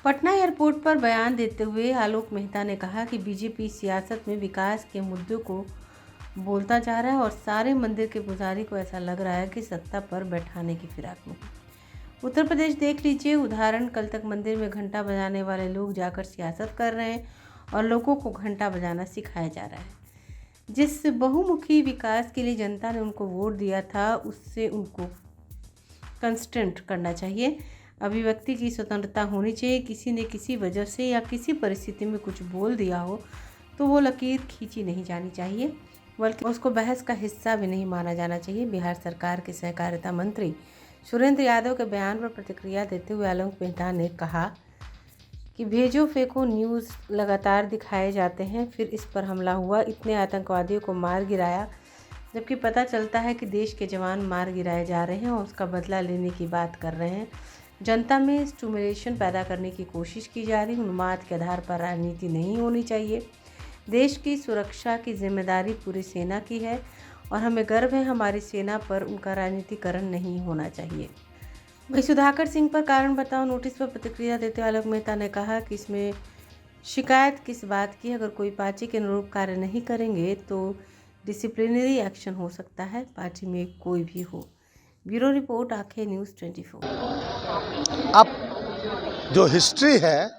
Patna airport पर बयान देते हुए आलोक मेहता ने कहा कि बीजेपी सियासत में विकास के मुद्दों को बोलता जा रहा है और सारे मंदिर के पुजारी को ऐसा लग रहा है कि सत्ता पर बैठाने की फिराक में। उत्तर प्रदेश देख लीजिए उदाहरण, कल तक मंदिर में घंटा बजाने वाले लोग जाकर सियासत कर रहे हैं और लोगों को घंटा बजाना सिखाया जा रहा है। जिस बहुमुखी विकास के लिए जनता ने उनको वोट दिया था, उससे उनको कंस्टेंट करना चाहिए। अभिव्यक्ति की स्वतंत्रता होनी चाहिए। किसी ने किसी वजह से या किसी परिस्थिति में कुछ बोल दिया हो तो वो लकीर खींची नहीं जानी चाहिए, बल्कि उसको बहस का हिस्सा भी नहीं माना जाना चाहिए। बिहार सरकार के सहकारिता मंत्री सुरेंद्र यादव के बयान पर प्रतिक्रिया देते हुए आलोक मेहता ने कहा कि भेजो फेंको न्यूज़ लगातार दिखाए जाते हैं, फिर इस पर हमला हुआ, इतने आतंकवादियों को मार गिराया, जबकि पता चलता है कि देश के जवान मार गिराए जा रहे हैं और उसका बदला लेने की बात कर रहे हैं। जनता में स्टिमुलेशन पैदा करने की कोशिश की जा रही। उन्माद के आधार पर राजनीति नहीं होनी चाहिए। देश की सुरक्षा की जिम्मेदारी पूरी सेना की है और हमें गर्व है हमारी सेना पर। उनका राजनीतिकरण नहीं होना चाहिए। वहीं सुधाकर सिंह पर कारण बताओ नोटिस पर प्रतिक्रिया देते हुए आलोक मेहता ने कहा कि इसमें शिकायत किस बात की? अगर कोई पार्टी के अनुरूप कार्य नहीं करेंगे तो डिसिप्लिनरी एक्शन हो सकता है, पार्टी में कोई भी हो। ब्यूरो रिपोर्ट, आंखें न्यूज़ 24। अब जो हिस्ट्री है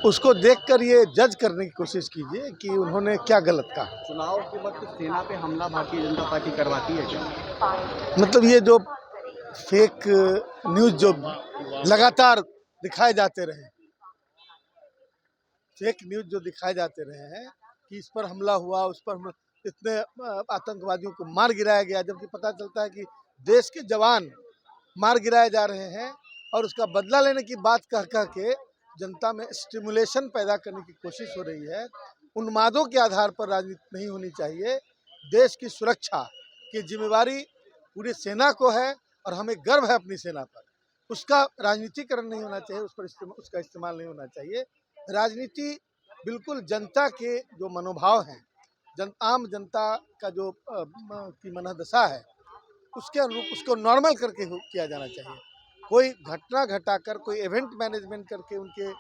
उसको देखकर ये जज करने की कोशिश कीजिए कि उन्होंने क्या गलत कहा। चुनाव के वक्त सेना पे हमला भारतीय जनता पार्टी करवाती है क्या? मतलब ये जो फेक न्यूज़ जो लगातार दिखाए जाते रहे, फेक न्यूज़ जो दिखाए जाते रहे हैं कि इस पर हमला हुआ, उस पर इतने आतंकवादियों को मार गिराया गया, जबकि पता चलता है कि देश के जवान मार गिराए जा रहे हैं और उसका बदला लेने की बात कह के जनता में स्टिमुलेशन पैदा करने की कोशिश हो रही है। उन्मादों के आधार पर राजनीति नहीं होनी चाहिए। देश की सुरक्षा की जिम्मेवारी पूरी सेना को है और हमें गर्व है अपनी सेना पर। उसका राजनीतिकरण नहीं होना चाहिए, उस पर उसका इस्तेमाल नहीं होना चाहिए। राजनीति बिल्कुल जनता के जो मनोभाव हैं, आम जनता का जो की मनोदशा है, उसके अनुरूप उसको नॉर्मल करके किया जाना चाहिए। कोई घटना घटाकर, कोई इवेंट मैनेजमेंट करके उनके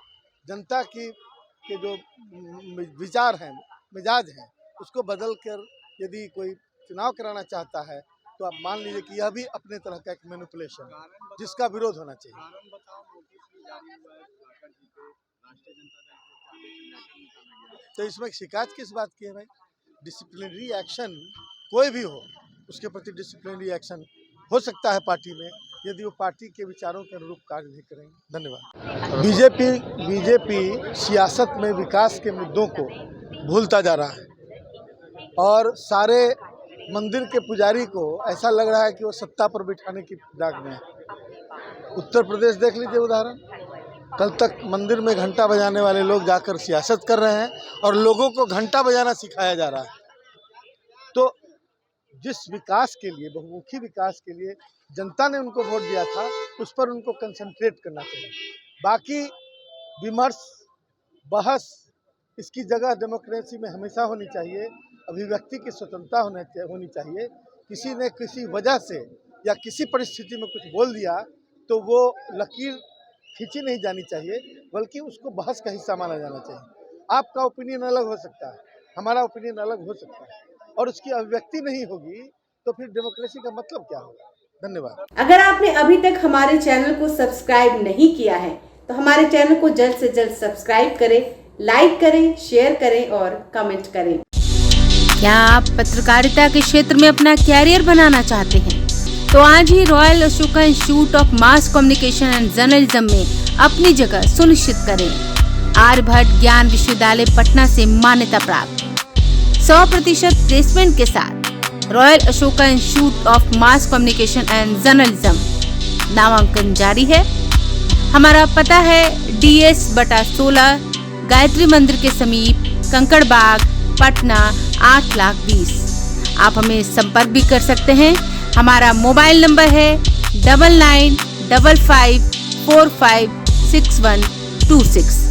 जनता के जो विचार हैं, मिजाज हैं, उसको बदल कर यदि कोई चुनाव कराना चाहता है तो आप मान लीजिए कि यह भी अपने तरह का एक मैनिपुलेशन है, जिसका विरोध होना चाहिए। तो इसमें शिकायत किस बात की है भाई? डिसिप्लिनरी एक्शन कोई भी हो, उसके प्रति डिसिप्लिनरी एक्शन हो सकता है पार्टी में, यदि वो पार्टी के विचारों के अनुरूप कार्य नहीं करेंगे। धन्यवाद। बीजेपी सियासत में विकास के मुद्दों को भूलता जा रहा है और सारे मंदिर के पुजारी को ऐसा लग रहा है कि वो सत्ता पर बिठाने की फिराक में है। उत्तर प्रदेश देख लीजिए उदाहरण, कल तक मंदिर में घंटा बजाने वाले लोग जाकर सियासत कर रहे हैं और लोगों को घंटा बजाना सिखाया जा रहा है। तो जिस विकास के लिए, बहुमुखी विकास के लिए जनता ने उनको वोट दिया था, उस पर उनको कंसंट्रेट करना चाहिए। बाकी विमर्श, बहस, इसकी जगह डेमोक्रेसी में हमेशा होनी चाहिए। अभिव्यक्ति की स्वतंत्रता होनी चाहिए। किसी ने किसी वजह से या किसी परिस्थिति में कुछ बोल दिया तो वो लकीर खींची नहीं जानी चाहिए, बल्कि उसको बहस का हिस्सा माना जाना चाहिए। आपका ओपिनियन अलग हो सकता है, हमारा ओपिनियन अलग हो सकता है, और उसकी अभिव्यक्ति नहीं होगी तो फिर डेमोक्रेसी का मतलब क्या होगा? धन्यवाद। अगर आपने अभी तक हमारे चैनल को सब्सक्राइब नहीं किया है तो हमारे चैनल को जल्द से जल्द सब्सक्राइब करें, लाइक करें, शेयर करें और कमेंट करें। क्या आप पत्रकारिता के क्षेत्र में अपना कैरियर बनाना चाहते हैं? तो आज ही royal Ashoka institute of mass communication and journalism में अपनी जगह सुनिश्चित करें। आर्यभट्ट ज्ञान विश्वविद्यालय पटना से मान्यता प्राप्त 100% प्लेसमेंट के साथ royal Ashoka institute of mass communication and journalism नामांकन जारी है। हमारा पता है DS/16 गायत्री मंदिर के समीप, कंकड़ बाग, पटना 8,20,000। आप हमें संपर्क भी कर सकते हैं। हमारा मोबाइल नंबर है 9955456126।